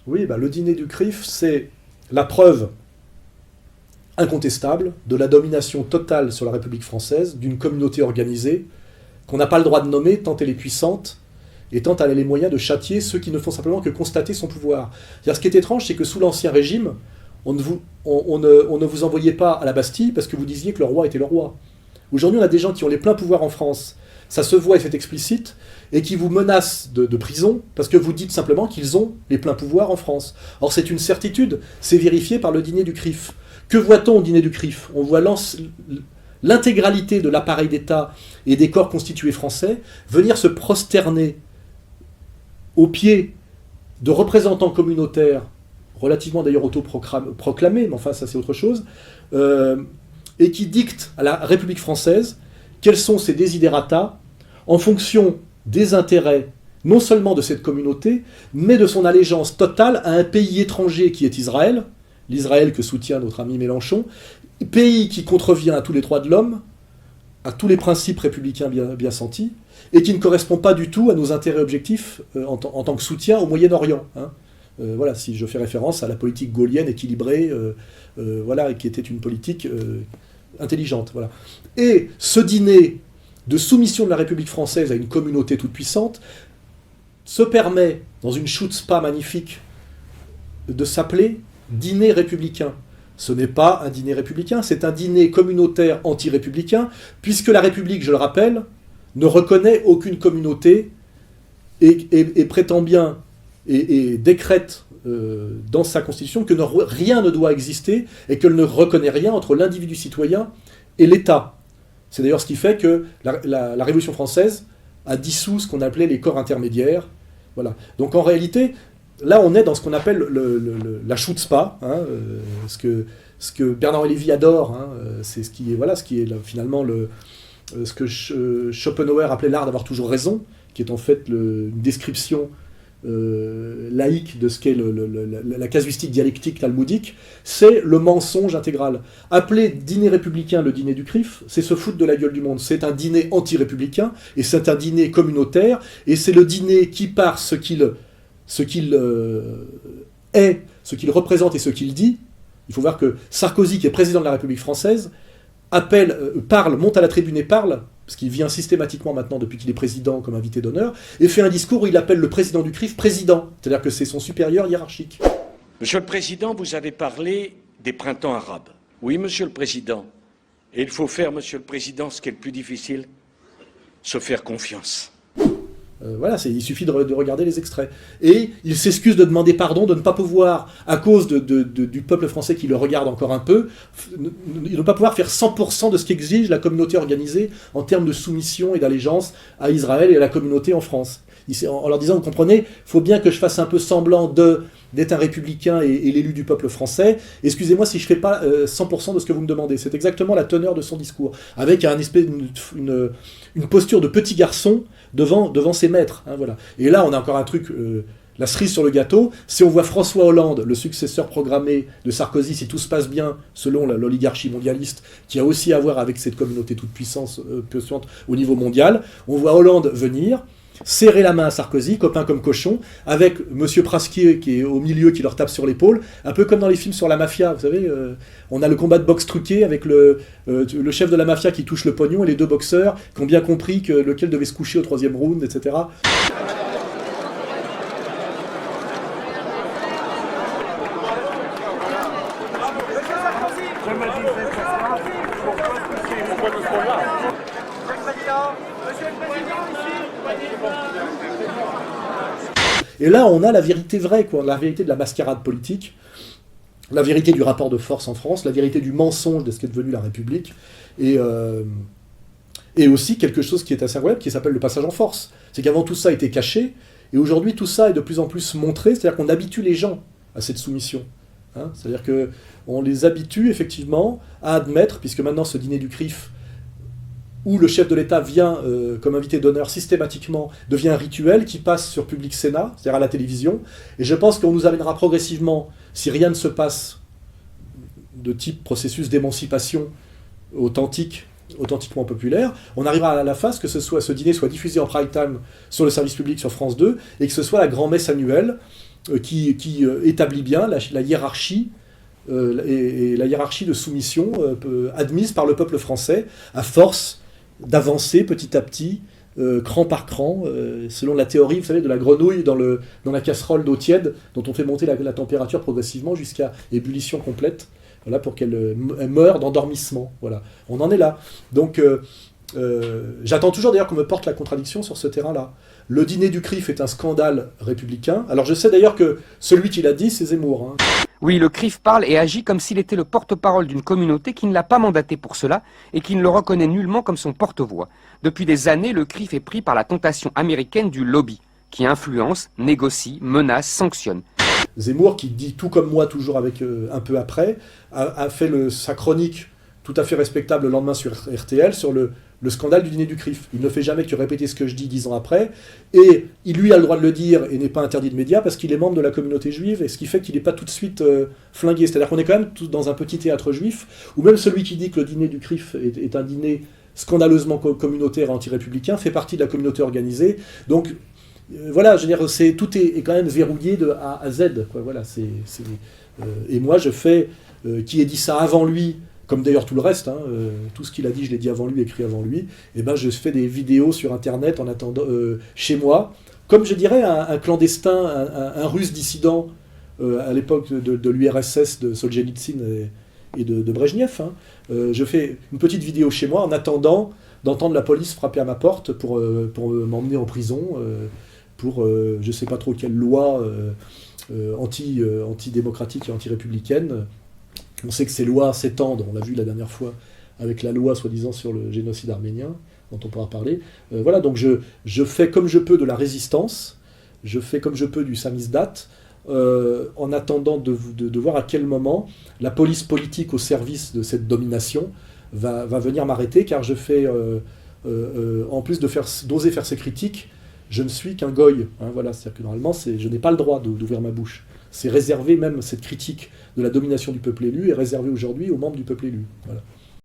Oui, le dîner du CRIF, c'est la preuve incontestable de la domination totale sur la République française d'une communauté organisée qu'on n'a pas le droit de nommer tant elle est puissante et tant elle a les moyens de châtier ceux qui ne font simplement que constater son pouvoir. C'est-à-dire, ce qui est étrange, c'est que sous l'Ancien Régime, on ne vous envoyait pas à la Bastille parce que vous disiez que le roi était le roi. Aujourd'hui, on a des gens qui ont les pleins pouvoirs en France, ça se voit et c'est explicite, et qui vous menacent de prison parce que vous dites simplement qu'ils ont les pleins pouvoirs en France. Or, c'est une certitude, c'est vérifié par le dîner du CRIF. Que voit-on au dîner du CRIF? On voit l'intégralité de l'appareil d'État et des corps constitués français venir se prosterner aux pieds de représentants communautaires, relativement d'ailleurs autoproclamés, mais enfin ça c'est autre chose, et qui dictent à la République française quels sont ses desiderata en fonction des intérêts non seulement de cette communauté, mais de son allégeance totale à un pays étranger qui est Israël, l'Israël que soutient notre ami Mélenchon, pays qui contrevient à tous les droits de l'homme, à tous les principes républicains bien sentis, et qui ne correspond pas du tout à nos intérêts objectifs en tant que soutien au Moyen-Orient. Voilà, si je fais référence à la politique gaullienne équilibrée, voilà, qui était une politique intelligente. Voilà. Et ce dîner de soumission de la République française à une communauté toute puissante se permet, dans une chutzpah magnifique, de s'appeler dîner républicain. Ce n'est pas un dîner républicain, c'est un dîner communautaire anti-républicain, puisque la République, je le rappelle, ne reconnaît aucune communauté et prétend bien et décrète dans sa constitution que rien ne doit exister et qu'elle ne reconnaît rien entre l'individu citoyen et l'État. C'est d'ailleurs ce qui fait que la Révolution française a dissous ce qu'on appelait les corps intermédiaires. Voilà. Donc en réalité, là on est dans ce qu'on appelle la chutzpah, ce que Bernard Lévy adore, c'est ce qui est finalement ce que Schopenhauer appelait l'art d'avoir toujours raison, qui est en fait une description laïque de ce qu'est la casuistique dialectique talmudique, c'est le mensonge intégral. Appeler dîner républicain le dîner du CRIF, c'est se foutre de la gueule du monde. C'est un dîner anti-républicain, et c'est un dîner communautaire, et c'est le dîner qui, par ce qu'il est, ce qu'il représente et ce qu'il dit, il faut voir que Sarkozy, qui est président de la République française, monte à la tribune et parle, parce qu'il vient systématiquement maintenant depuis qu'il est président comme invité d'honneur, et fait un discours où il appelle le président du CRIF président, c'est-à-dire que c'est son supérieur hiérarchique. Monsieur le Président, vous avez parlé des printemps arabes. Oui, Monsieur le Président. Et il faut faire, Monsieur le Président, ce qui est le plus difficile, se faire confiance. Voilà, il suffit de regarder les extraits. Et il s'excuse de demander pardon, de ne pas pouvoir, à cause du peuple français qui le regarde encore un peu, de ne pas pouvoir faire 100% de ce qu'exige la communauté organisée en termes de soumission et d'allégeance à Israël et à la communauté en France. En leur disant, vous comprenez, il faut bien que je fasse un peu semblant d'être un républicain et l'élu du peuple français. Excusez-moi si je ne fais pas 100% de ce que vous me demandez. C'est exactement la teneur de son discours, avec une posture de petit garçon devant ses maîtres. Voilà. Et là, on a encore un truc, la cerise sur le gâteau, si on voit François Hollande, le successeur programmé de Sarkozy, si tout se passe bien, selon l'oligarchie mondialiste, qui a aussi à voir avec cette communauté toute puissante au niveau mondial, on voit Hollande venir, serrer la main à Sarkozy, copain comme cochon, avec Monsieur Prasquier qui est au milieu, qui leur tape sur l'épaule, un peu comme dans les films sur la mafia, vous savez, on a le combat de boxe truqué avec le chef de la mafia qui touche le pognon et les deux boxeurs qui ont bien compris lequel devait se coucher au troisième round, etc. Et là, on a la vérité vraie, la vérité de la mascarade politique, la vérité du rapport de force en France, la vérité du mensonge de ce qu'est devenu la République, et aussi quelque chose qui est assez incroyable, qui s'appelle le passage en force. C'est qu'avant tout ça était caché, et aujourd'hui tout ça est de plus en plus montré, c'est-à-dire qu'on habitue les gens à cette soumission. C'est-à-dire qu'on les habitue effectivement à admettre, puisque maintenant ce dîner du CRIF, où le chef de l'État vient comme invité d'honneur systématiquement, devient un rituel qui passe sur Public Sénat, c'est-à-dire à la télévision, et je pense qu'on nous amènera progressivement, si rien ne se passe de type processus d'émancipation authentiquement populaire, on arrivera à la phase que ce dîner soit diffusé en prime time sur le service public sur France 2, et que ce soit la grand-messe annuelle qui établit bien la hiérarchie et la hiérarchie de soumission admise par le peuple français à force d'avancer petit à petit, cran par cran, selon la théorie, vous savez, de la grenouille dans la casserole d'eau tiède, dont on fait monter la température progressivement jusqu'à ébullition complète, voilà, pour qu'elle meure d'endormissement. Voilà. On en est là. Donc, j'attends toujours d'ailleurs qu'on me porte la contradiction sur ce terrain-là. Le dîner du CRIF est un scandale républicain. Alors je sais d'ailleurs que celui qui l'a dit, c'est Zemmour. Oui, le CRIF parle et agit comme s'il était le porte-parole d'une communauté qui ne l'a pas mandaté pour cela et qui ne le reconnaît nullement comme son porte-voix. Depuis des années, le CRIF est pris par la tentation américaine du lobby, qui influence, négocie, menace, sanctionne. Zemmour, qui dit tout comme moi, toujours avec un peu après, a fait sa chronique tout à fait respectable le lendemain sur RTL sur le scandale du dîner du CRIF. Il ne fait jamais que répéter ce que je dis 10 ans après, et il lui a le droit de le dire et n'est pas interdit de médias parce qu'il est membre de la communauté juive, et ce qui fait qu'il n'est pas tout de suite flingué. C'est-à-dire qu'on est quand même dans un petit théâtre juif, où même celui qui dit que le dîner du CRIF est un dîner scandaleusement communautaire et anti-républicain fait partie de la communauté organisée. Donc voilà, je veux dire, tout est quand même verrouillé de A à Z. Quoi. Voilà, et moi, je fais... qui ait dit ça avant lui, comme d'ailleurs tout le reste, tout ce qu'il a dit, je l'ai dit avant lui, écrit avant lui, et ben je fais des vidéos sur Internet en attendant, chez moi, comme je dirais un clandestin, un russe dissident à l'époque de l'URSS, de Solzhenitsyn et de Brejnev. Je fais une petite vidéo chez moi en attendant d'entendre la police frapper à ma porte pour m'emmener en prison, pour je ne sais pas trop quelle loi antidémocratique et anti-républicaine. On sait que ces lois s'étendent, on l'a vu la dernière fois avec la loi soi-disant sur le génocide arménien, dont on pourra parler. Voilà, donc je fais comme je peux de la résistance, je fais comme je peux du samizdat, en attendant de voir à quel moment la police politique au service de cette domination va venir m'arrêter, car je fais, en plus d'oser faire ces critiques, je ne suis qu'un goy. Voilà, c'est-à-dire que normalement, je n'ai pas le droit d'ouvrir ma bouche. C'est réservé, même cette critique de la domination du peuple élu est réservée aujourd'hui aux membres du peuple élu. Voilà.